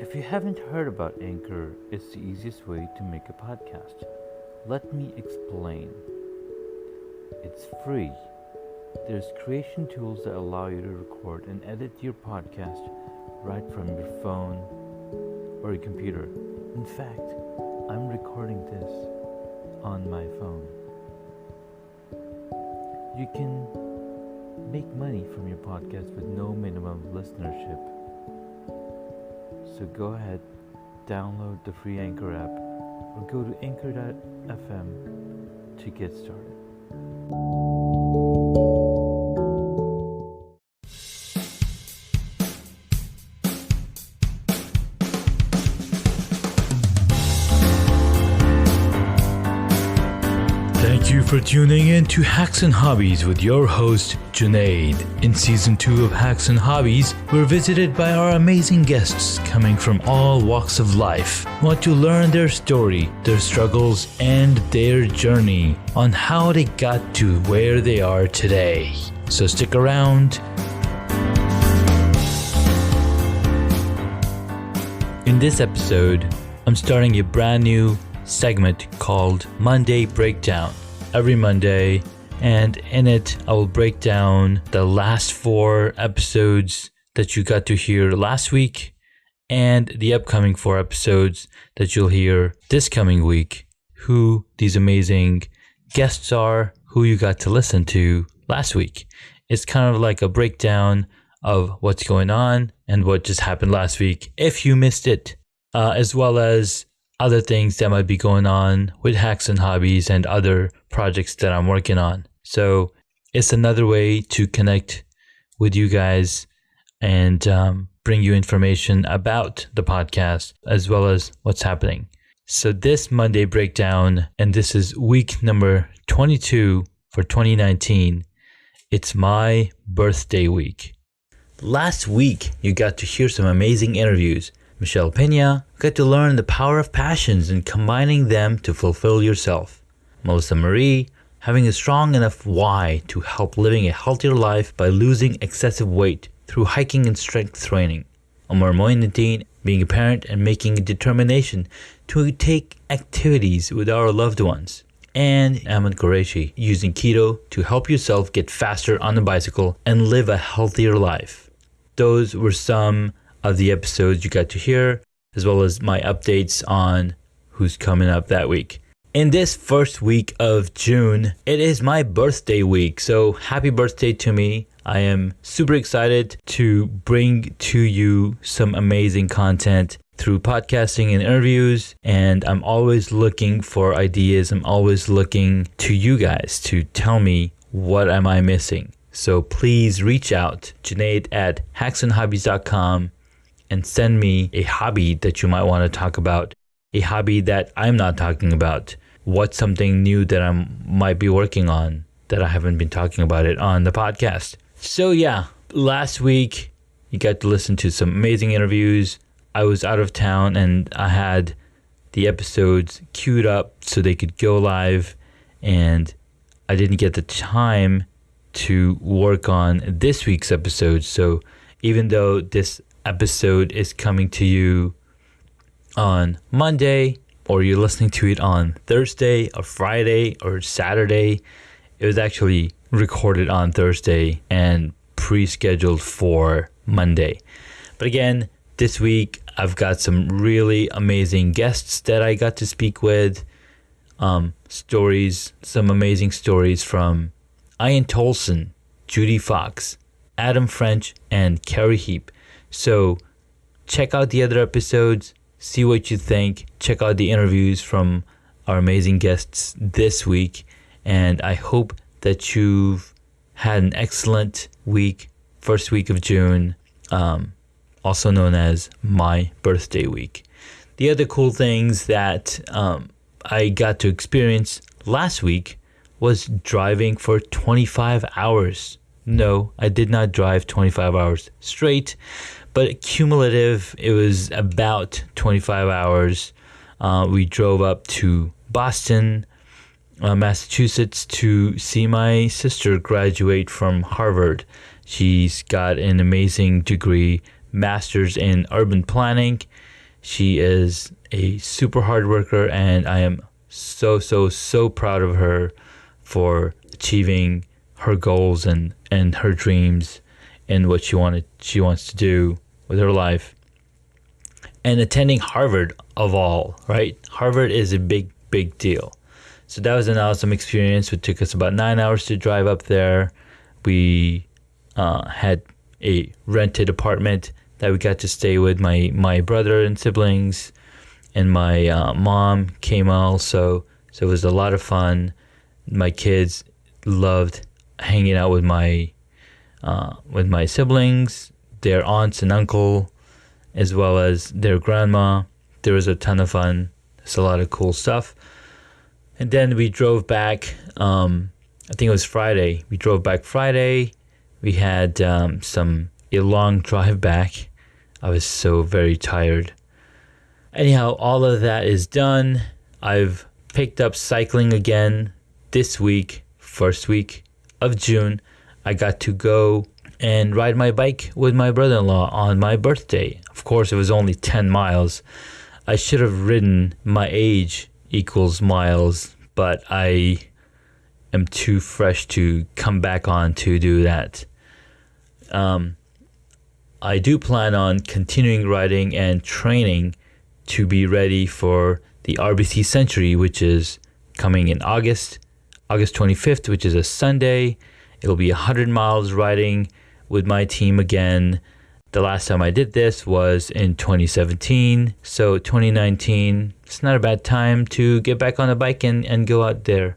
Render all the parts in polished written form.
If you haven't heard about Anchor, it's the easiest way to make a podcast. Let me explain. It's free. There's creation tools that allow you to record and edit your podcast right from your phone or your computer. In fact, I'm recording this on my phone. You can make money from your podcast with no minimum listenership. So go ahead, download the free Anchor app or go to anchor.fm to get started. Thank you for tuning in to Hacks and Hobbies with your host, Junaid. In Season 2 of Hacks and Hobbies, we're visited by our amazing guests coming from all walks of life. We want to learn their story, their struggles, and their journey on how they got to where they are today. So stick around. In this episode, I'm starting a brand new segment called Monday Breakdown. Every Monday, and in it I will break down the last 4 episodes that you got to hear last week and the upcoming 4 episodes that you'll hear this coming week, who these amazing guests are, who you got to listen to last week. It's kind of like a breakdown of what's going on and what just happened last week if you missed it, as well as other things that might be going on with Hacks and Hobbies and other projects that I'm working on. So it's another way to connect with you guys and bring you information about the podcast as well as what's happening. So this Monday breakdown, and this is week number 22 for 2019. It's my birthday week. Last week, you got to hear some amazing interviews. Michelle Pena got to learn the power of passions and combining them to fulfill yourself. Melissa Marie having a strong enough why to help living a healthier life by losing excessive weight through hiking and strength training. Omar Moinuddin being a parent and making a determination to take activities with our loved ones. And Ahmed Qureshi using keto to help yourself get faster on the bicycle and live a healthier life. Those were some of the episodes you got to hear, as well as my updates on who's coming up that week. In this first week of June, it is my birthday week, so happy birthday to me. I am super excited to bring to you some amazing content through podcasting and interviews, and I'm always looking for ideas. I'm always looking to you guys to tell me what am I missing. So please reach out, Junaid at hacksandhobbies.com, and send me a hobby that you might want to talk about, a hobby that I'm not talking about. What's something new that I might be working on that I haven't been talking about it on the podcast. So yeah, last week you got to listen to some amazing interviews. I was out of town and I had the episodes queued up so they could go live, and I didn't get the time to work on this week's episode. So even though this episode is coming to you on Monday, or you're listening to it on Thursday or Friday or Saturday, it was actually recorded on Thursday and pre-scheduled for Monday. But again, this week I've got some really amazing guests that I got to speak with. Some amazing stories from Ian Tolson, Judy Fox, Adam French, and Carrie Heap. So check out the other episodes, see what you think, check out the interviews from our amazing guests this week, and I hope that you've had an excellent week, first week of June, also known as my birthday week. The other cool things that I got to experience last week was driving for 25 hours. No, I did not drive 25 hours straight, but cumulative, it was about 25 hours. We drove up to Boston, Massachusetts to see my sister graduate from Harvard. She's got an amazing degree, master's in urban planning, She is a super hard worker, and I am so proud of her for achieving her goals and her dreams and what she wants to do with her life. And attending Harvard of all, right? Harvard is a big deal. So that was an awesome experience. It took us about 9 hours to drive up there. We had a rented apartment that we got to stay with. My brother and siblings and my mom came also. So it was a lot of fun. My kids loved hanging out with my siblings, their aunts and uncle, as well as their grandma. There was a ton of fun. There's a lot of cool stuff. And then we drove back, I think it was Friday. We drove back Friday. We had a long drive back. I was so very tired. Anyhow, all of that is done. I've picked up cycling again this week, first week of June. I got to go and ride my bike with my brother-in-law on my birthday. Of course, it was only 10 miles. I should have ridden my age equals miles, but I am too fresh to come back on to do that. I do plan on continuing riding and training to be ready for the RBC Century, which is coming in August 25th, which is a Sunday. It'll be 100 miles riding with my team again. The last time I did this was in 2017. So 2019, it's not a bad time to get back on a bike and go out there.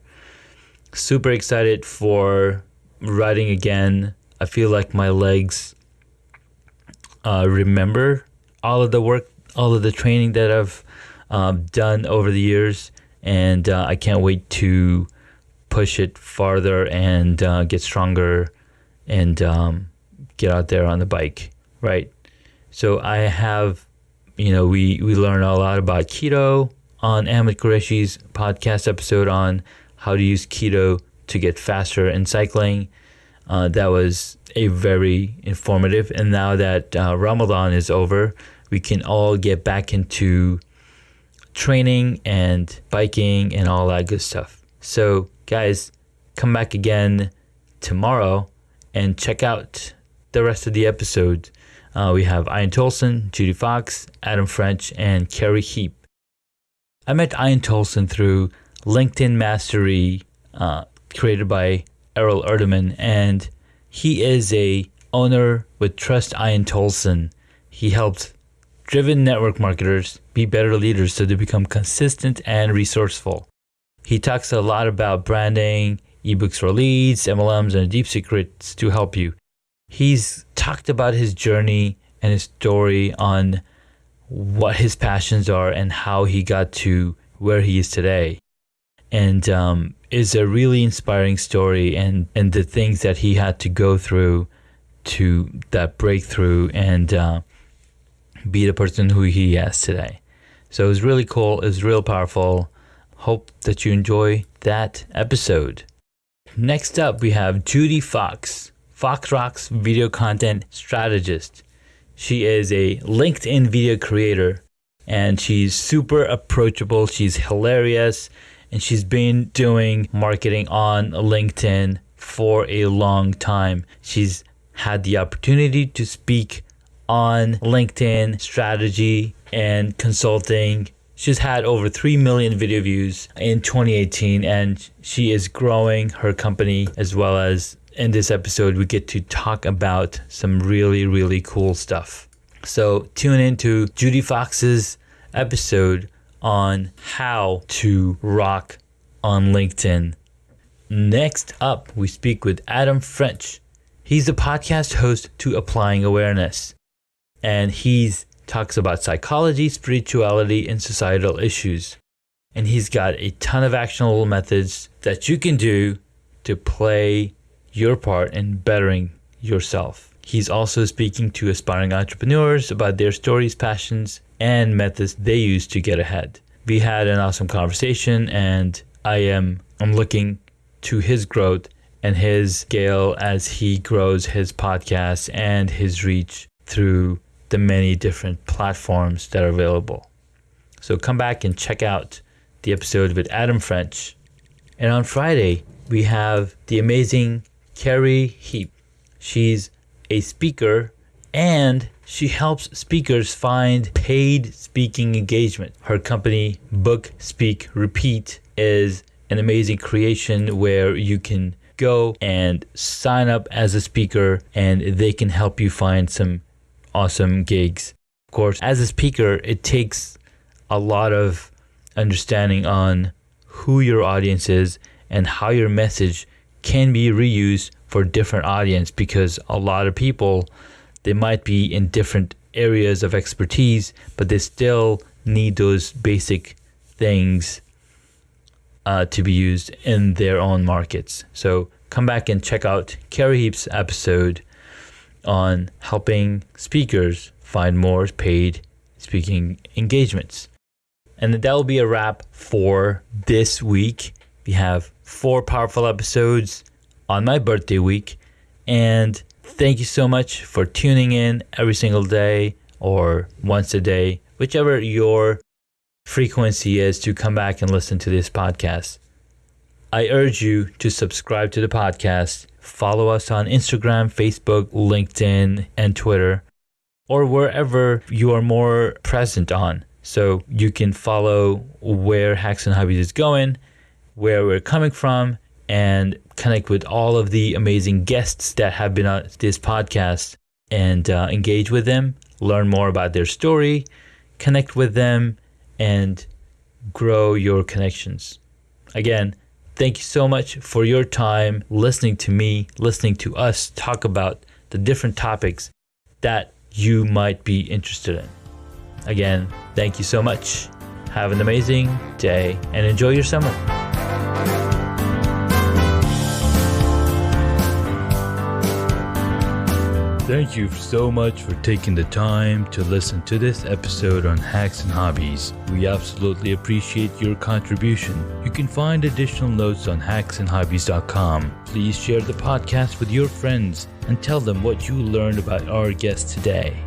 Super excited for riding again. I feel like my legs remember all of the work, all of the training that I've done over the years. And I can't wait to push it farther and get stronger and get out there on the bike, right? So I have, we learn a lot about keto on Ahmed Qureshi's podcast episode on how to use keto to get faster in cycling. That was a very informative. And now that Ramadan is over, we can all get back into training and biking and all that good stuff. So guys, come back again tomorrow and check out the rest of the episode. We have Ian Tolson, Judy Fox, Adam French, and Carrie Heap. I met Ian Tolson through LinkedIn Mastery, created by Errol Erdeman, and he is a owner with Trust Ian Tolson. He helps driven network marketers be better leaders so they become consistent and resourceful. He talks a lot about branding, ebooks for leads, MLMs, and deep secrets to help you. He's talked about his journey and his story on what his passions are and how he got to where he is today. And is a really inspiring story and the things that he had to go through to that breakthrough and be the person who he is today. So it was really cool. It was real powerful. Hope that you enjoy that episode. Next up, we have Judy Fox, Fox Rocks video content strategist. She is a LinkedIn video creator and she's super approachable. She's hilarious and she's been doing marketing on LinkedIn for a long time. She's had the opportunity to speak on LinkedIn strategy and consulting. She's had over 3 million video views in 2018 and she is growing her company, as well as in this episode we get to talk about some really cool stuff. So tune in to Judy Fox's episode on how to rock on LinkedIn. Next up, we speak with Adam French. He's the podcast host to Applying Awareness, and he's talks about psychology, spirituality, and societal issues. And he's got a ton of actionable methods that you can do to play your part in bettering yourself. He's also speaking to aspiring entrepreneurs about their stories, passions, and methods they use to get ahead. We had an awesome conversation, and I'm looking to his growth and his scale as he grows his podcast and his reach through the many different platforms that are available. So come back and check out the episode with Adam French. And on Friday, we have the amazing Carrie Heap. She's a speaker and she helps speakers find paid speaking engagement. Her company, Book, Speak, Repeat, is an amazing creation where you can go and sign up as a speaker and they can help you find some awesome gigs. Of course, as a speaker, it takes a lot of understanding on who your audience is and how your message can be reused for different audience, because a lot of people, they might be in different areas of expertise, but they still need those basic things to be used in their own markets. So come back and check out Carrie Heap's episode on helping speakers find more paid speaking engagements. And that will be a wrap for this week. We have 4 powerful episodes on my birthday week. And thank you so much for tuning in every single day or once a day, whichever your frequency is to come back and listen to this podcast. I urge you to subscribe to the podcast, follow us on Instagram, Facebook, LinkedIn, and Twitter, or wherever you are more present on. So you can follow where Hacks and Hobbies is going, where we're coming from, and connect with all of the amazing guests that have been on this podcast and engage with them, learn more about their story, connect with them, and grow your connections. Again, thank you so much for your time listening to me, listening to us talk about the different topics that you might be interested in. Again, thank you so much. Have an amazing day and enjoy your summer. Thank you so much for taking the time to listen to this episode on Hacks and Hobbies. We absolutely appreciate your contribution. You can find additional notes on hacksandhobbies.com. Please share the podcast with your friends and tell them what you learned about our guest today.